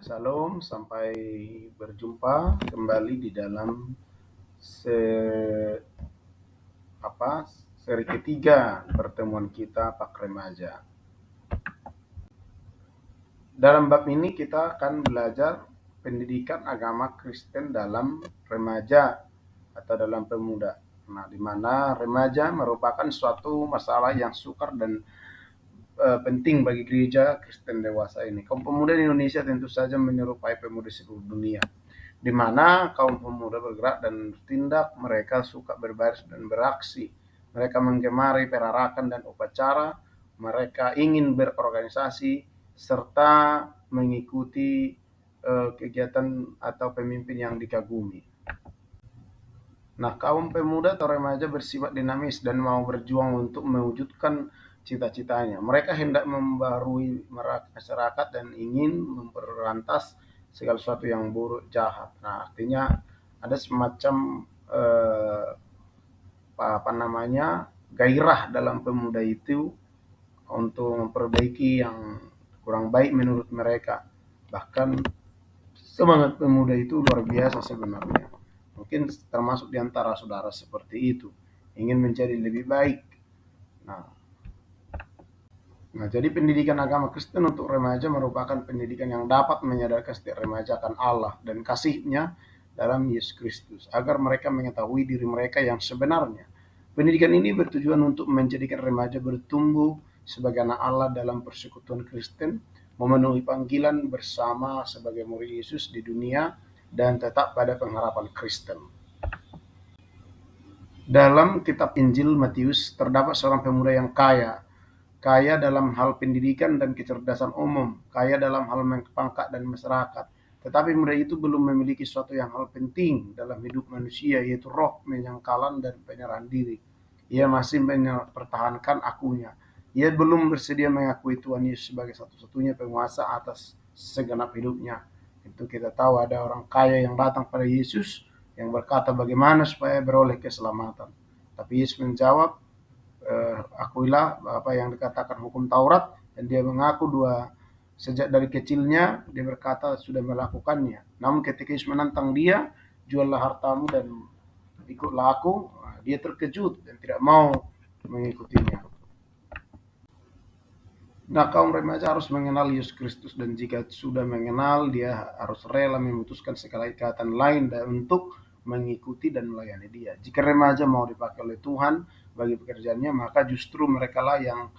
Salam, sampai berjumpa kembali di dalam se seri ketiga pertemuan kita Pak Remaja. Dalam bab ini kita akan belajar pendidikan agama Kristen dalam remaja atau dalam pemuda. Nah, di mana remaja merupakan suatu masalah yang sukar dan penting bagi gereja Kristen dewasa ini. Kaum pemuda di Indonesia tentu saja menyerupai pemuda seluruh dunia, di mana kaum pemuda bergerak dan bertindak, mereka suka berbaris dan beraksi, mereka menggemari perarakan dan upacara, mereka ingin berorganisasi, serta mengikuti kegiatan atau pemimpin yang dikagumi. Nah, kaum pemuda atau remaja bersifat dinamis dan mau berjuang untuk mewujudkan cita-citanya. Mereka hendak membarui masyarakat dan ingin memberantas segala sesuatu yang buruk, jahat. Nah, artinya ada semacam eh, gairah dalam pemuda itu untuk memperbaiki yang kurang baik menurut mereka. Bahkan semangat pemuda itu luar biasa sebenarnya. Mungkin termasuk di antara saudara seperti itu, ingin menjadi lebih baik. Nah, jadi pendidikan agama Kristen untuk remaja merupakan pendidikan yang dapat menyadarkan setiap remaja akan Allah dan kasih-Nya dalam Yesus Kristus, agar mereka mengetahui diri mereka yang sebenarnya. Pendidikan ini bertujuan untuk menjadikan remaja bertumbuh sebagai anak Allah dalam persekutuan Kristen, memenuhi panggilan bersama sebagai murid Yesus di dunia, dan tetap pada pengharapan Kristen. Dalam kitab Injil Matius terdapat seorang pemuda yang kaya dalam hal pendidikan dan kecerdasan umum, kaya dalam hal pangkat dan masyarakat. Tetapi muda itu belum memiliki suatu yang hal penting dalam hidup manusia, yaitu roh penyangkalan dan penyerahan diri. Ia masih mempertahankan akunya. Ia belum bersedia mengakui Tuhan Yesus sebagai satu-satunya penguasa atas segenap hidupnya. Itu kita tahu ada orang kaya yang datang pada Yesus yang berkata bagaimana supaya beroleh keselamatan. Tapi Yesus menjawab, akuilah apa yang dikatakan hukum Taurat, dan dia mengaku sejak dari kecilnya dia berkata sudah melakukannya. Namun ketika Yesus menantang dia, juallah hartamu dan ikutlah aku, dia terkejut dan tidak mau mengikutinya. Nah, kaum remaja harus mengenal Yesus Kristus, dan jika sudah mengenal, dia harus rela memutuskan segala ikatan lain dan untuk mengikuti dan melayani dia. Jika remaja mau dipakai oleh Tuhan bagi pekerjaannya, maka justru mereka lah yang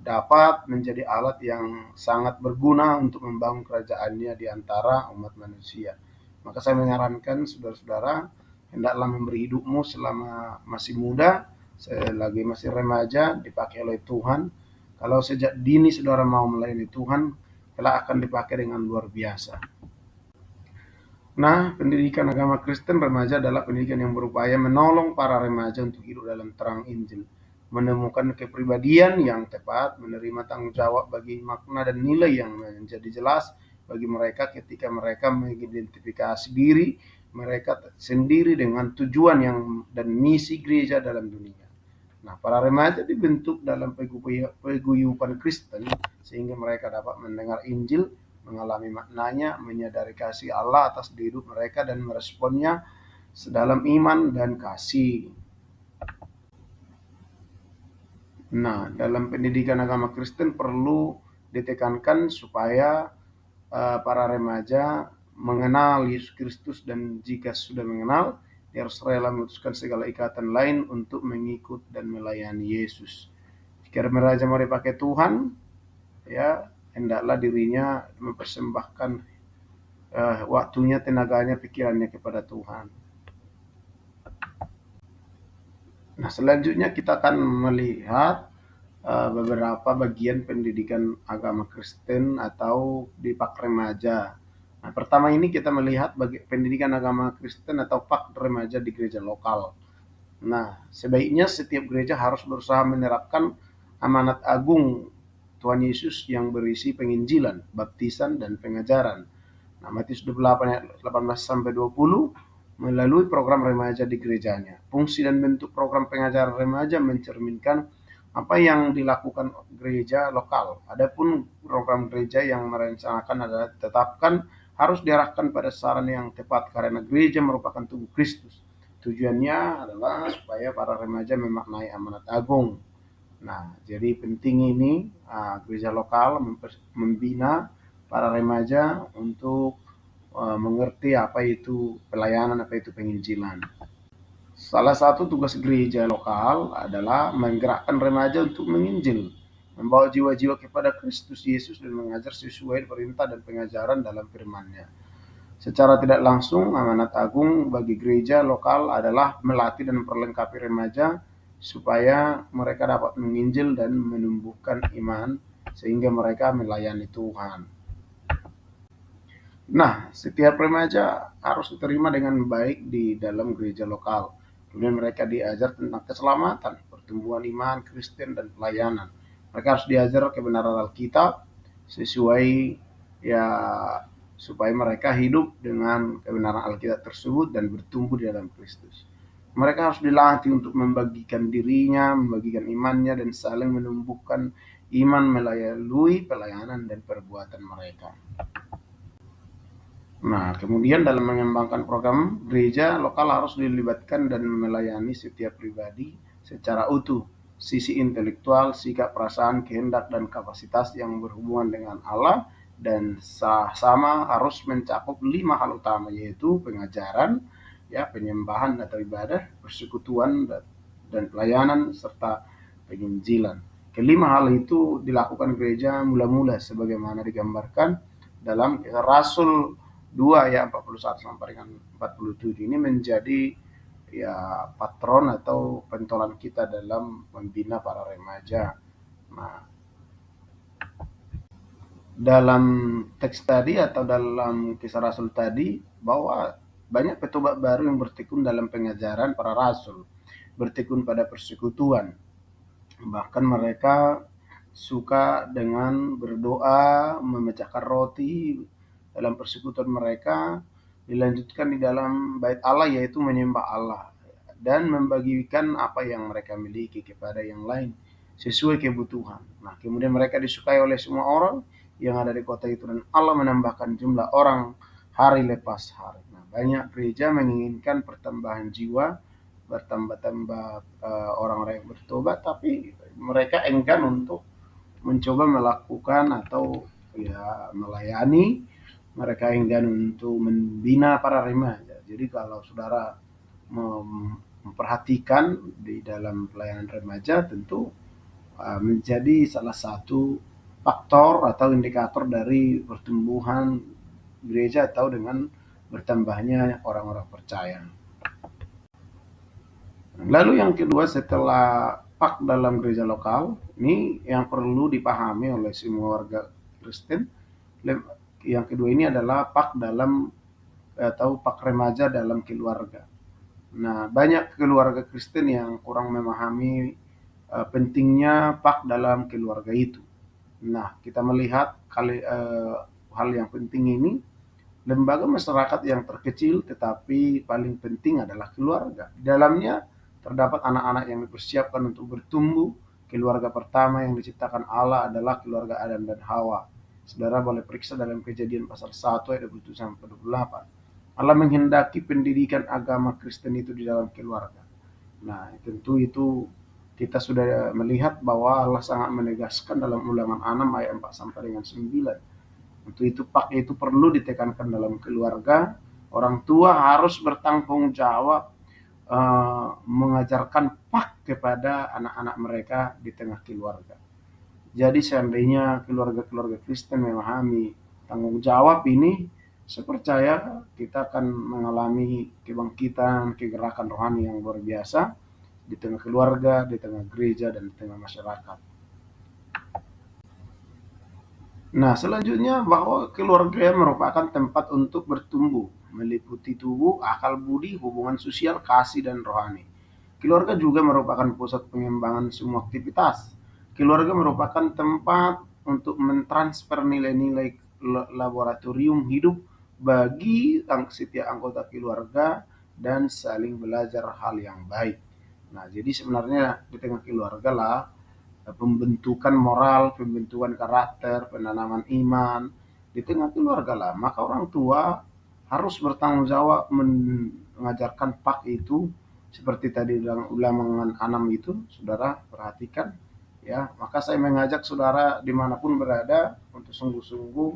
dapat menjadi alat yang sangat berguna untuk membangun kerajaannya di antara umat manusia. Maka saya menyarankan saudara-saudara, hendaklah memberi hidupmu selama masih muda, selagi masih remaja, dipakai oleh Tuhan. Kalau sejak dini saudara mau melayani Tuhan, kelak akan dipakai dengan luar biasa. Nah, pendidikan agama Kristen remaja adalah pendidikan yang berupaya menolong para remaja untuk hidup dalam terang Injil, menemukan kepribadian yang tepat, menerima tanggung jawab bagi makna dan nilai yang menjadi jelas bagi mereka ketika mereka mengidentifikasi diri mereka sendiri dengan tujuan dan misi gereja dalam dunia. Nah, para remaja dibentuk dalam paguyuban Kristen sehingga mereka dapat mendengar Injil, mengalami maknanya, menyadari kasih Allah atas hidup mereka, dan meresponnya sedalam iman dan kasih. Nah, dalam pendidikan agama Kristen perlu ditekankan supaya para remaja mengenal Yesus Kristus, dan jika sudah mengenal, dia harus rela memutuskan segala ikatan lain untuk mengikut dan melayani Yesus. Jika remaja mau dipakai Tuhan, ya hendaklah dirinya mempersembahkan waktunya, tenaganya, pikirannya kepada Tuhan. Nah, selanjutnya kita akan melihat beberapa bagian pendidikan agama Kristen atau di Pak Remaja. Nah, pertama ini kita melihat pendidikan agama Kristen atau Pak Remaja di gereja lokal. Nah, sebaiknya setiap gereja harus berusaha menerapkan amanat agung Tuhan Yesus yang berisi penginjilan, baptisan, dan pengajaran. Nah, Matius 28 ayat 18-20 melalui program remaja di gerejanya. Fungsi dan bentuk program pengajaran remaja mencerminkan apa yang dilakukan gereja lokal. Adapun program gereja yang merencanakan adalah tetapkan harus diarahkan pada sasaran yang tepat karena gereja merupakan tubuh Kristus. Tujuannya adalah supaya para remaja memaknai amanat agung. Nah, jadi penting ini gereja lokal membina para remaja untuk mengerti apa itu pelayanan, apa itu penginjilan. Salah satu tugas gereja lokal adalah menggerakkan remaja untuk menginjil, membawa jiwa-jiwa kepada Kristus Yesus dan mengajar sesuai perintah dan pengajaran dalam firman-Nya. Secara tidak langsung, amanat agung bagi gereja lokal adalah melatih dan memperlengkapi remaja supaya mereka dapat menginjil dan menumbuhkan iman sehingga mereka melayani Tuhan. Nah, setiap remaja harus diterima dengan baik di dalam gereja lokal. Kemudian mereka diajar tentang keselamatan, pertumbuhan iman, Kristen, dan pelayanan. Mereka harus diajar kebenaran Alkitab sesuai ya supaya mereka hidup dengan kebenaran Alkitab tersebut dan bertumbuh di dalam Kristus. Mereka harus dilatih untuk membagikan dirinya, membagikan imannya, dan saling menumbuhkan iman melalui pelayanan dan perbuatan mereka. Nah, kemudian dalam mengembangkan program, gereja lokal harus dilibatkan dan melayani setiap pribadi secara utuh. Sisi intelektual, sikap, perasaan, kehendak, dan kapasitas yang berhubungan dengan Allah dan sama harus mencakup 5 hal utama, yaitu pengajaran, ya, penyembahan atau ibadah, persekutuan dan pelayanan serta penginjilan. Kelima hal itu dilakukan gereja mula-mula sebagaimana digambarkan dalam Rasul 2 ya 41 sampai dengan 47 ini menjadi ya patron atau pentolan kita dalam membina para remaja. Nah, dalam teks tadi atau dalam kisah Rasul tadi bahwa banyak petobat baru yang bertekun dalam pengajaran para rasul, bertekun pada persekutuan. Bahkan mereka suka dengan berdoa, memecahkan roti dalam persekutuan mereka, dilanjutkan di dalam bait Allah yaitu menyembah Allah dan membagikan apa yang mereka miliki kepada yang lain sesuai kebutuhan. Nah, kemudian mereka disukai oleh semua orang yang ada di kota itu dan Allah menambahkan jumlah orang hari lepas hari. Nah, banyak gereja menginginkan pertambahan jiwa, bertambah-tambah orang-orang yang bertobat, tapi mereka enggan untuk mencoba melakukan atau ya melayani. Mereka enggan untuk membina para remaja. Jadi kalau saudara memperhatikan di dalam pelayanan remaja tentu menjadi salah satu faktor atau indikator dari pertumbuhan gereja atau dengan bertambahnya orang-orang percaya. Lalu yang kedua setelah PAK dalam gereja lokal, ini yang perlu dipahami oleh semua warga Kristen. Yang kedua ini adalah PAK dalam atau PAK remaja dalam keluarga. Nah, banyak keluarga Kristen yang kurang memahami pentingnya PAK dalam keluarga itu. Nah, kita melihat hal yang penting ini, lembaga masyarakat yang terkecil tetapi paling penting adalah keluarga. Di dalamnya terdapat anak-anak yang dipersiapkan untuk bertumbuh. Keluarga pertama yang diciptakan Allah adalah keluarga Adam dan Hawa. Saudara boleh periksa dalam Kejadian pasal 1 ayat 27 sampai 28. Allah menghendaki pendidikan agama Kristen itu di dalam keluarga. Nah, tentu itu kita sudah melihat bahwa Allah sangat menegaskan dalam Ulangan 6 ayat 4 sampai dengan 9. Untuk itu PAK itu perlu ditekankan dalam keluarga. Orang tua harus bertanggung jawab mengajarkan PAK kepada anak-anak mereka di tengah keluarga. Jadi seandainya keluarga-keluarga Kristen memahami tanggung jawab ini, saya percaya kita akan mengalami kebangkitan, kegerakan rohani yang luar biasa di tengah keluarga, di tengah gereja, dan di tengah masyarakat. Nah, selanjutnya bahwa keluarga merupakan tempat untuk bertumbuh, meliputi tubuh, akal budi, hubungan sosial, kasih, dan rohani. Keluarga juga merupakan pusat pengembangan semua aktivitas. Keluarga merupakan tempat untuk mentransfer nilai-nilai laboratorium hidup bagi setiap anggota keluarga dan saling belajar hal yang baik. Nah, jadi sebenarnya di tengah keluarga lah pembentukan moral, pembentukan karakter, penanaman iman, di tengah keluarga lah. Maka orang tua harus bertanggung jawab mengajarkan pak itu seperti tadi ulangan 6 itu, saudara perhatikan ya. Maka saya mengajak saudara dimanapun berada untuk sungguh-sungguh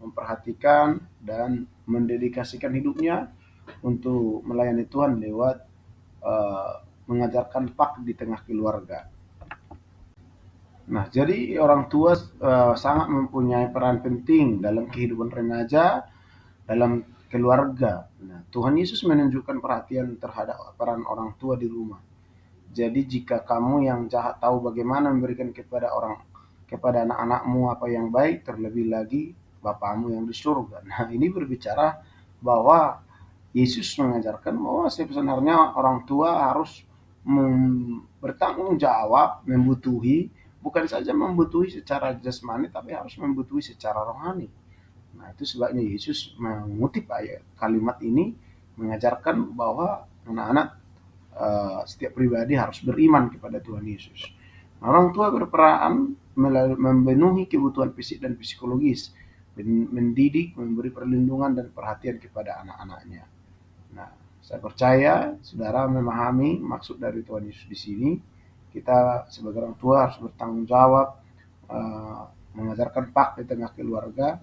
memperhatikan dan mendedikasikan hidupnya untuk melayani Tuhan lewat mengajarkan pak di tengah keluarga. Nah, jadi orang tua sangat mempunyai peran penting dalam kehidupan remaja, dalam keluarga. Nah, Tuhan Yesus menunjukkan perhatian terhadap peran orang tua di rumah. Jadi jika kamu yang jahat tahu bagaimana memberikan kepada anak-anakmu apa yang baik, terlebih lagi Bapamu yang di surga. Nah, ini berbicara bahwa Yesus mengajarkan bahwa sebenarnya orang tua harus bertanggung jawab, bukan saja membutuhi secara jasmani, tapi harus membutuhi secara rohani. Nah, itu sebabnya Yesus mengutip ayat kalimat ini, mengajarkan bahwa anak-anak setiap pribadi harus beriman kepada Tuhan Yesus. Nah, orang tua berperan memenuhi kebutuhan fisik dan psikologis, mendidik, memberi perlindungan dan perhatian kepada anak-anaknya. Nah, saya percaya saudara memahami maksud dari Tuhan Yesus di sini. Kita sebagai orang tua harus bertanggung jawab mengajarkan pak di tengah keluarga,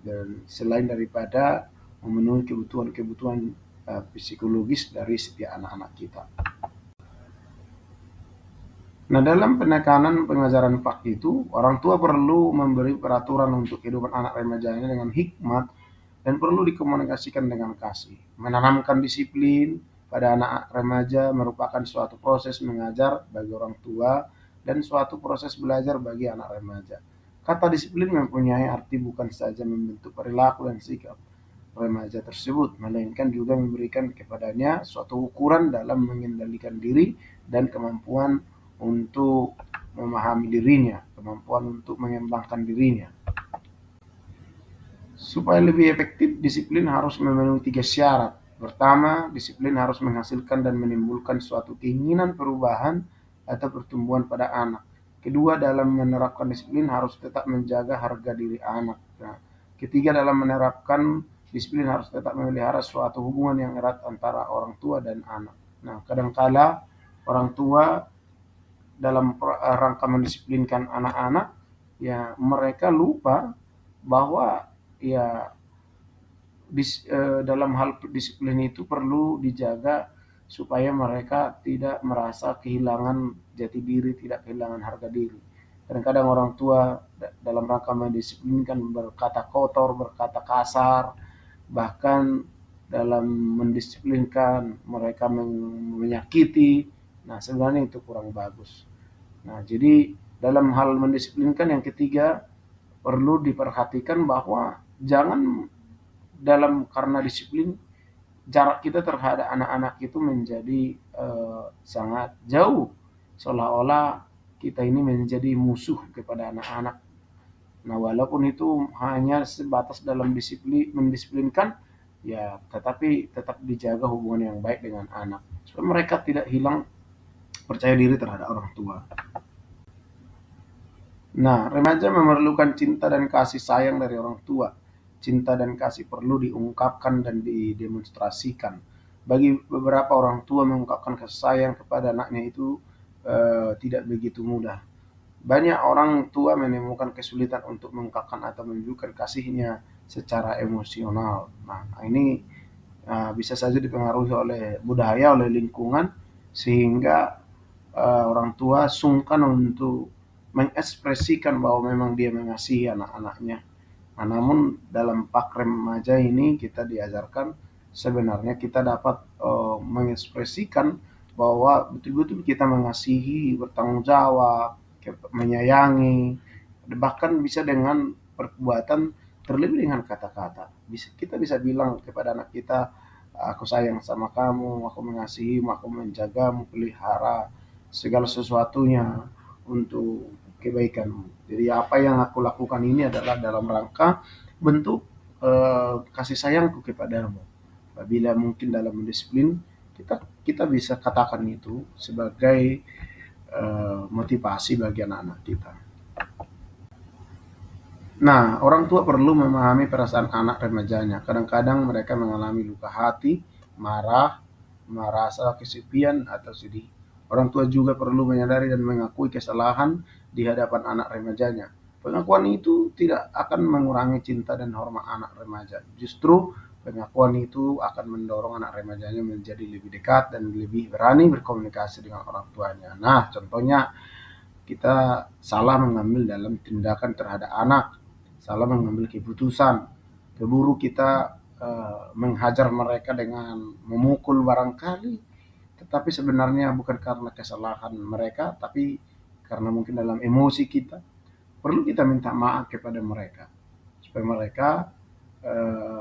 dan selain daripada memenuhi kebutuhan psikologis dari setiap anak-anak kita. Nah, dalam penekanan pengajaran pak itu, orang tua perlu memberi peraturan untuk kehidupan anak remajanya dengan hikmat dan perlu dikomunikasikan dengan kasih. Menanamkan disiplin pada anak remaja merupakan suatu proses mengajar bagi orang tua dan suatu proses belajar bagi anak remaja. Kata disiplin mempunyai arti bukan saja membentuk perilaku dan sikap remaja tersebut, melainkan juga memberikan kepadanya suatu ukuran dalam mengendalikan diri dan kemampuan untuk memahami dirinya, kemampuan untuk mengembangkan dirinya. Supaya lebih efektif, disiplin harus memenuhi 3 syarat. Pertama, disiplin harus menghasilkan dan menimbulkan suatu keinginan perubahan atau pertumbuhan pada anak. Kedua, dalam menerapkan disiplin harus tetap menjaga harga diri anak. Nah, ketiga, dalam menerapkan disiplin harus tetap memelihara suatu hubungan yang erat antara orang tua dan anak. Nah, kadangkala orang tua dalam rangka mendisiplinkan anak-anak, ya mereka lupa bahwa ya dalam hal disiplin itu perlu dijaga supaya mereka tidak merasa kehilangan jati diri, tidak kehilangan harga diri. Kadang-kadang orang tua dalam rangka mendisiplinkan berkata kotor, berkata kasar, bahkan dalam mendisiplinkan mereka menyakiti. Nah, sebenarnya itu kurang bagus. Nah, jadi dalam hal mendisiplinkan yang ketiga, perlu diperhatikan bahwa jangan karena disiplin jarak kita terhadap anak-anak itu menjadi sangat jauh, seolah-olah kita ini menjadi musuh kepada anak-anak. Nah, walaupun itu hanya sebatas dalam mendisiplinkan, ya tetapi tetap dijaga hubungan yang baik dengan anak supaya mereka tidak hilang percaya diri terhadap orang tua. Nah, remaja memerlukan cinta dan kasih sayang dari orang tua. Cinta dan kasih perlu diungkapkan dan didemonstrasikan. Bagi beberapa orang tua mengungkapkan kasih sayang kepada anaknya itu tidak begitu mudah. Banyak orang tua menemukan kesulitan untuk mengungkapkan atau menunjukkan kasihnya secara emosional. Nah, ini bisa saja dipengaruhi oleh budaya, oleh lingkungan, sehingga orang tua sungkan untuk mengekspresikan bahwa memang dia mengasihi anak-anaknya. Nah, namun dalam pak remaja ini kita diajarkan sebenarnya kita dapat mengekspresikan bahwa betul-betul kita mengasihi, bertanggung jawab, menyayangi, bahkan bisa dengan perbuatan, terlebih dengan kata-kata. Kita bisa bilang kepada anak kita, aku sayang sama kamu, aku mengasihimu, aku menjagamu, pelihara segala sesuatunya untuk kebaikanmu. Jadi apa yang aku lakukan ini adalah dalam rangka bentuk kasih sayangku kepadamu. Apabila mungkin dalam disiplin, kita bisa katakan itu sebagai motivasi bagi anak-anak kita. Nah, orang tua perlu memahami perasaan anak remajanya. Kadang-kadang mereka mengalami luka hati, marah, merasa kesepian atau sedih. Orang tua juga perlu menyadari dan mengakui kesalahan di hadapan anak remajanya. Pengakuan itu tidak akan mengurangi cinta dan hormat anak remaja. Justru pengakuan itu akan mendorong anak remajanya menjadi lebih dekat dan lebih berani berkomunikasi dengan orang tuanya. Nah, contohnya kita salah mengambil dalam tindakan terhadap anak, salah mengambil keputusan, keburu kita menghajar mereka dengan memukul barangkali, tetapi sebenarnya bukan karena kesalahan mereka, tapi karena mungkin dalam emosi kita. Perlu kita minta maaf kepada mereka, supaya mereka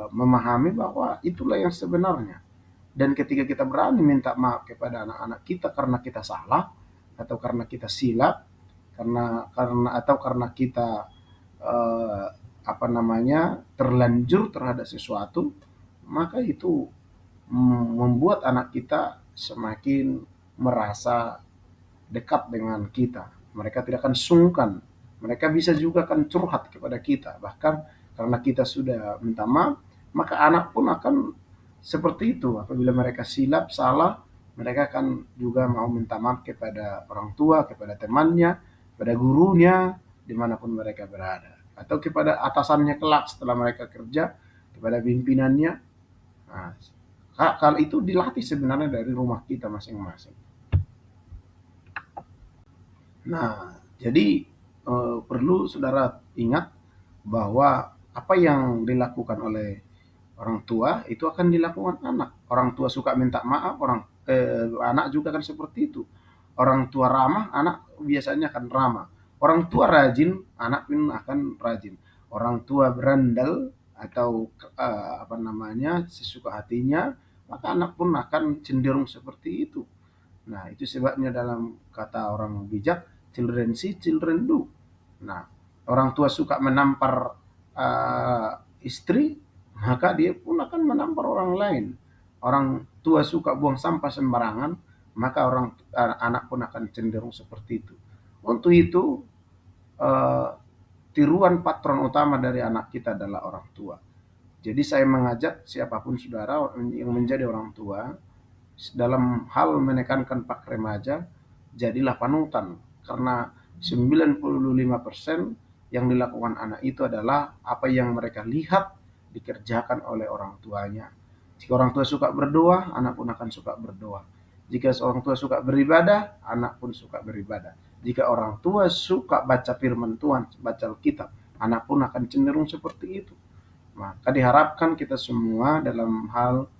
memahami bahwa itulah yang sebenarnya. Dan ketika kita berani minta maaf kepada anak-anak kita karena kita salah atau karena kita silap, karena kita eh, apa namanya terlanjur terhadap sesuatu, maka itu membuat anak kita semakin merasa dekat dengan kita. Mereka tidak akan sungkan. Mereka bisa juga akan curhat kepada kita. Bahkan karena kita sudah minta maaf, maka anak pun akan seperti itu. Apabila mereka silap, salah, mereka akan juga mau minta maaf kepada orang tua, kepada temannya, kepada gurunya, dimanapun mereka berada. Atau kepada atasannya kelak setelah mereka kerja, kepada pimpinannya. Nah, hal itu dilatih sebenarnya dari rumah kita masing-masing. Nah, jadi perlu saudara ingat bahwa apa yang dilakukan oleh orang tua itu akan dilakukan anak. Orang tua suka minta maaf, anak juga kan seperti itu. Orang tua ramah, anak biasanya akan ramah. Orang tua rajin, anak pun akan rajin. Orang tua berandal atau apa namanya sesuka hatinya, maka anak pun akan cenderung seperti itu. Nah, itu sebabnya dalam kata orang bijak, children see, children do. Nah, orang tua suka menampar istri, maka dia pun akan menampar orang lain. Orang tua suka buang sampah sembarangan, maka anak pun akan cenderung seperti itu. Untuk itu, eh, tiruan patron utama dari anak kita adalah orang tua. Jadi saya mengajak siapapun saudara yang menjadi orang tua, dalam hal menekankan pak remaja, jadilah panutan. Karena 95% yang dilakukan anak itu adalah apa yang mereka lihat dikerjakan oleh orang tuanya. Jika orang tua suka berdoa, anak pun akan suka berdoa. Jika orang tua suka beribadah, anak pun suka beribadah. Jika orang tua suka baca firman Tuhan, baca Alkitab, anak pun akan cenderung seperti itu. Maka diharapkan kita semua dalam hal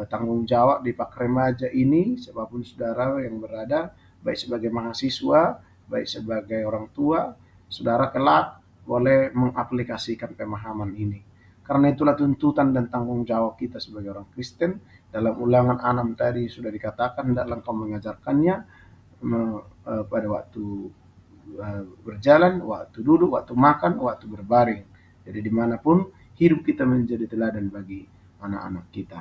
tanggung jawab di Pak Remaja ini, siapapun saudara yang berada, baik sebagai mahasiswa, baik sebagai orang tua, saudara kelak boleh mengaplikasikan pemahaman ini. Karena itulah tuntutan dan tanggung jawab kita sebagai orang Kristen. Dalam ulangan 6 tadi sudah dikatakan, hendaklah engkau mengajarkannya pada waktu berjalan, waktu duduk, waktu makan, waktu berbaring. Jadi dimanapun hidup kita menjadi teladan bagi anak-anak kita.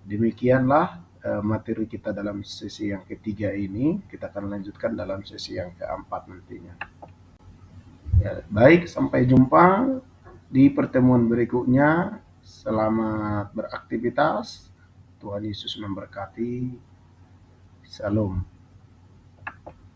Demikianlah materi kita dalam sesi yang ketiga ini. Kita akan lanjutkan dalam sesi yang keempat nantinya. Ya, baik, sampai jumpa di pertemuan berikutnya. Selamat beraktivitas. Tuhan Yesus memberkati. Salam.